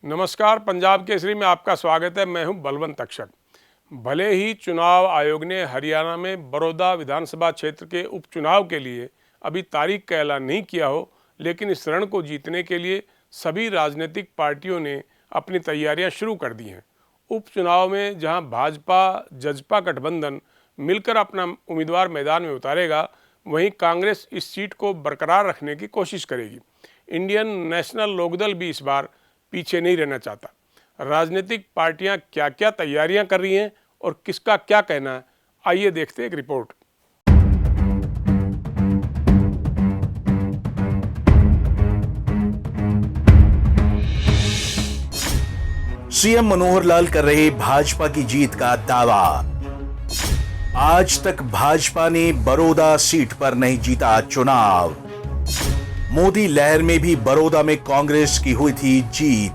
नमस्कार, पंजाब केसरी में आपका स्वागत है। मैं हूं बलवंत अक्षर। भले ही चुनाव आयोग ने हरियाणा में बड़ौदा विधानसभा क्षेत्र के उपचुनाव के लिए अभी तारीख का ऐलान नहीं किया हो, लेकिन इस रण को जीतने के लिए सभी राजनीतिक पार्टियों ने अपनी तैयारियां शुरू कर दी हैं। उपचुनाव में जहां भाजपा जजपा गठबंधन मिलकर अपना उम्मीदवार मैदान में उतारेगा, वहीं कांग्रेस इस सीट को बरकरार रखने की कोशिश करेगी। इंडियन नेशनल लोकदल भी इस बार पीछे नहीं रहना चाहता। राजनीतिक पार्टियां क्या क्या तैयारियां कर रही हैं और किसका क्या कहना है, आइए देखते हैं एक रिपोर्ट। सीएम मनोहर लाल कर रहे भाजपा की जीत का दावा। आज तक भाजपा ने बड़ौदा सीट पर नहीं जीता चुनाव। मोदी लहर में भी बड़ौदा में कांग्रेस की हुई थी जीत।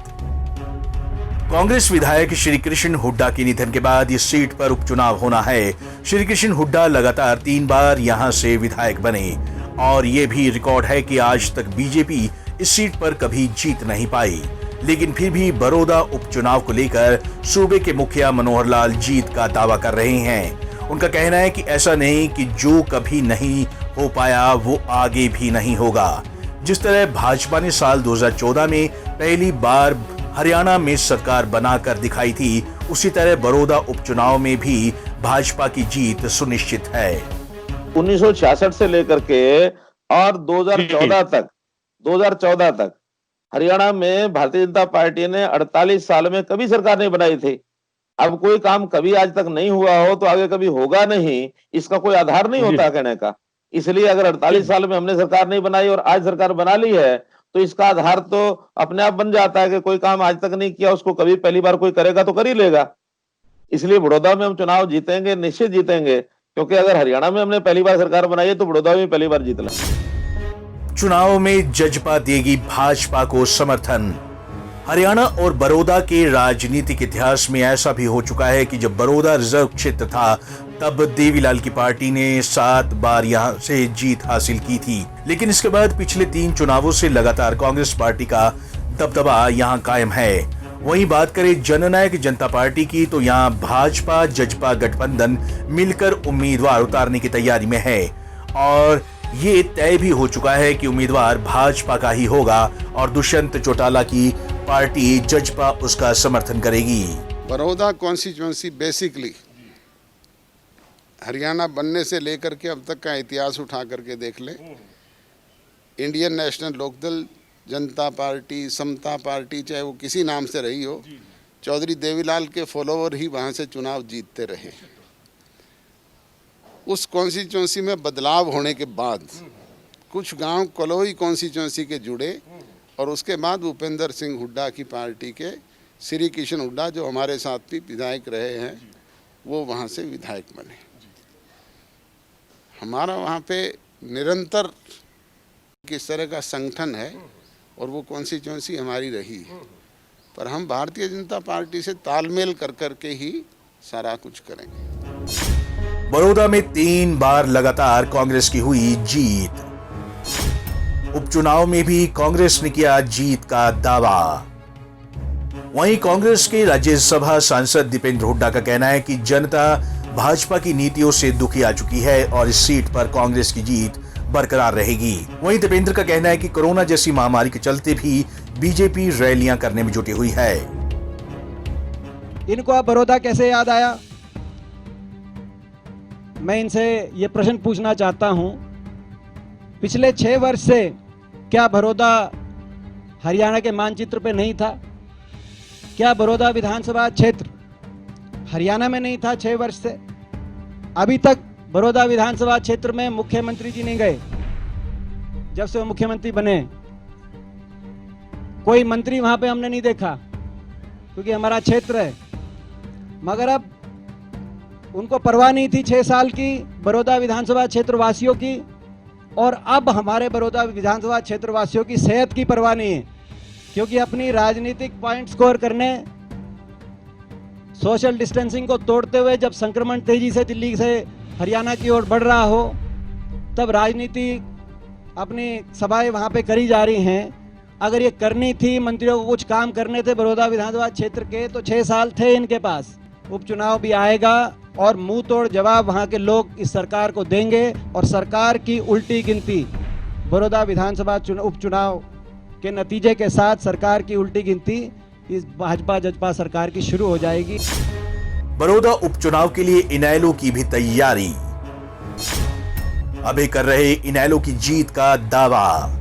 कांग्रेस विधायक श्री कृष्ण हुड्डा के निधन के बाद इस सीट पर उपचुनाव होना है। श्री कृष्ण हुड्डा लगातार 3 बार यहां से विधायक बने और यह भी रिकॉर्ड है कि आज तक बीजेपी इस सीट पर कभी जीत नहीं पाई। लेकिन फिर भी बड़ौदा उपचुनाव को लेकर सूबे के मुखिया मनोहर लाल जीत का दावा कर रहे हैं। उनका कहना है कि ऐसा नहीं कि जो कभी नहीं हो पाया वो आगे भी नहीं होगा। जिस तरह भाजपा ने साल 2014 में पहली बार हरियाणा में सरकार बनाकर दिखाई थी, उसी तरह बड़ौदा उपचुनाव में भी भाजपा की जीत सुनिश्चित है। 1966 से लेकर के और 2014 तक हरियाणा में भारतीय जनता पार्टी ने 48 साल में कभी सरकार नहीं बनाई थी। अब कोई काम कभी आज तक नहीं हुआ हो तो आगे कभी होगा नहीं, इसका कोई आधार नहीं होता कहने का। इसलिए अगर 48 साल में हमने सरकार नहीं बनाई और आज सरकार बना ली है तो इसका आधार तो अपने आप बन जाता है कि कोई काम आज तक नहीं किया उसको कभी पहली बार कोई करेगा तो कर ही लेगा। इसलिए बड़ौदा में हम चुनाव जीतेंगे, निश्चित जीतेंगे, क्योंकि अगर हरियाणा में हमने पहली बार सरकार बनाई है तो बड़ौदा में पहली बार जीतना। चुनाव में जजपा देगी भाजपा को समर्थन। हरियाणा और बड़ौदा के राजनीतिक इतिहास में ऐसा भी हो चुका है कि जब बड़ौदा रिजर्व क्षेत्र था तब देवीलाल की पार्टी ने 7 बार यहां से जीत हासिल की थी। लेकिन इसके बाद पिछले 3 चुनावों से लगातार कांग्रेस पार्टी का दबदबा यहां कायम है। वहीं बात करें जननायक जनता पार्टी की तो यहां भाजपा जजपा गठबंधन मिलकर उम्मीदवार उतारने की तैयारी में है और ये तय भी हो चुका है कि उम्मीदवार भाजपा का ही होगा और दुष्यंत चौटाला की पार्टी जजपा उसका समर्थन करेगी। बड़ौदा कॉन्स्टिट्यूंसी बेसिकली हरियाणा बनने से लेकर के अब तक का इतिहास उठा करके देख ले, इंडियन नेशनल लोकदल, जनता पार्टी, समता पार्टी, चाहे वो किसी नाम से रही हो, चौधरी देवीलाल के फॉलोवर ही वहाँ से चुनाव जीतते रहे। उस कॉन्स्टिट्यूंसी में बदलाव होने के बाद कुछ गांव कलोई कॉन्स्टिट्यूंसी के जुड़े और उसके बाद भूपेंद्र सिंह हुड्डा की पार्टी के श्री कृष्ण हुड्डा, जो हमारे साथ भी विधायक रहे हैं, वो वहाँ से विधायक बने। हमारा वहाँ पे निरंतर किस तरह का संगठन है और वो कॉन्स्टिट्यूंसी हमारी रही है, पर हम भारतीय जनता पार्टी से तालमेल कर करके ही सारा कुछ करेंगे। बड़ौदा में 3 बार लगातार कांग्रेस की हुई जीत। उपचुनाव में भी कांग्रेस ने किया जीत का दावा। वहीं कांग्रेस के राज्यसभा सांसद दीपेंद्र हुड्डा का कहना है कि जनता भाजपा की नीतियों से दुखी आ चुकी है और इस सीट पर कांग्रेस की जीत बरकरार रहेगी। वहीं दीपेंद्र का कहना है कि कोरोना जैसी महामारी के चलते भी बीजेपी रैलियां करने में जुटी हुई है। इनको अब बड़ौदा कैसे याद आया? मैं इनसे ये प्रश्न पूछना चाहता हूं, पिछले 6 वर्ष से क्या बड़ौदा हरियाणा के मानचित्र पे नहीं था? क्या बड़ौदा विधानसभा क्षेत्र हरियाणा में नहीं था 6 वर्ष से? अभी तक बड़ौदा विधानसभा क्षेत्र में मुख्यमंत्री जी नहीं गए। जब से वो मुख्यमंत्री बने कोई मंत्री वहां पे हमने नहीं देखा, क्योंकि हमारा क्षेत्र है। मगर अब उनको परवाह नहीं थी 6 साल की बड़ौदा विधानसभा क्षेत्र वासियों की, और अब हमारे बड़ौदा विधानसभा क्षेत्र वासियों की सेहत की परवाह नहीं है, क्योंकि अपनी राजनीतिक पॉइंट स्कोर करने, सोशल डिस्टेंसिंग को तोड़ते हुए जब संक्रमण तेजी से दिल्ली से हरियाणा की ओर बढ़ रहा हो, तब राजनीति अपनी सभाएं वहां पे करी जा रही हैं। अगर ये करनी थी, मंत्रियों को कुछ काम करने थे बड़ौदा विधानसभा क्षेत्र के, तो 6 साल थे इनके पास। उपचुनाव भी आएगा और मुंह तोड़ जवाब वहां के लोग इस सरकार को देंगे और सरकार की उल्टी गिनती, बड़ौदा विधानसभा उपचुनाव के नतीजे के साथ सरकार की उल्टी गिनती इस भाजपा जजपा सरकार की शुरू हो जाएगी। बड़ौदा उपचुनाव के लिए इनेलो की भी तैयारी। अभी कर रहे इनेलो की जीत का दावा।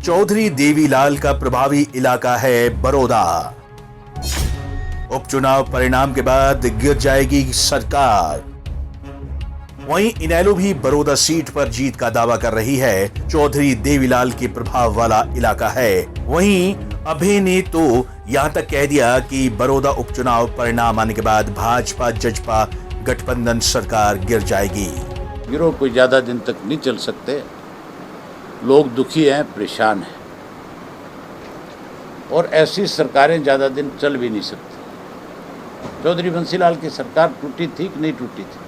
चौधरी देवीलाल का प्रभावी इलाका है बड़ौदा। उपचुनाव परिणाम के बाद गिर जाएगी सरकार। वहीं इनेलो भी बड़ौदा सीट पर जीत का दावा कर रही है। चौधरी देवीलाल के प्रभाव वाला इलाका है। वहीं अभय ने तो यहां तक कह दिया कि बड़ौदा उपचुनाव परिणाम आने के बाद भाजपा जजपा गठबंधन सरकार गिर जाएगी। गिरोह कोई ज्यादा दिन तक नहीं चल सकते। लोग दुखी हैं, परेशान हैं और ऐसी सरकारें ज्यादा दिन चल भी नहीं सकती। चौधरी बंसीलाल की सरकार टूटी थी कि नहीं टूटी थी?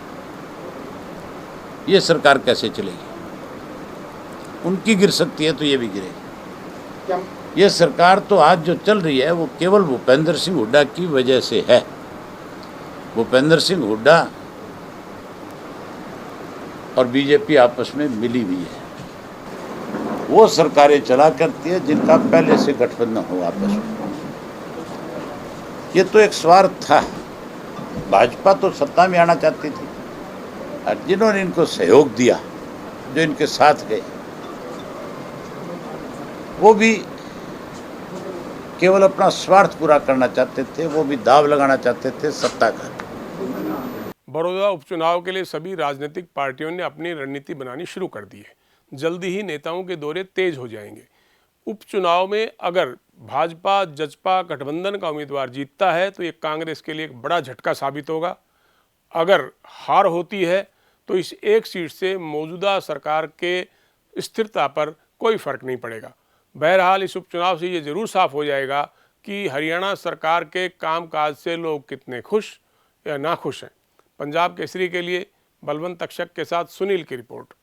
ये सरकार कैसे चलेगी? उनकी गिर सकती है तो ये भी गिरेगी। ये सरकार तो आज जो चल रही है वो केवल भूपेंद्र सिंह हुड्डा की वजह से है। भूपेंद्र सिंह हुड्डा और बीजेपी आपस में मिली हुई है। वो सरकारें चला करती है जिनका पहले से गठबंधन हो आपस में। ये तो एक स्वार्थ था। भाजपा तो सत्ता में आना चाहती थी और जिन्होंने इनको सहयोग दिया, जो इनके साथ गए, वो भी केवल अपना स्वार्थ पूरा करना चाहते थे। वो भी दाव लगाना चाहते थे सत्ता का। बड़ौदा उपचुनाव के लिए सभी राजनीतिक पार्टियों ने अपनी रणनीति बनानी शुरू कर दी है। जल्दी ही नेताओं के दौरे तेज हो जाएंगे। उपचुनाव में अगर भाजपा जजपा गठबंधन का उम्मीदवार जीतता है तो ये कांग्रेस के लिए एक बड़ा झटका साबित होगा। अगर हार होती है तो इस एक सीट से मौजूदा सरकार के स्थिरता पर कोई फर्क नहीं पड़ेगा। बहरहाल इस उपचुनाव से ये जरूर साफ हो जाएगा कि हरियाणा सरकार के कामकाज से लोग कितने खुश या नाखुश हैं। पंजाब केसरी के लिए बलवंत तक्षक के साथ सुनील की रिपोर्ट।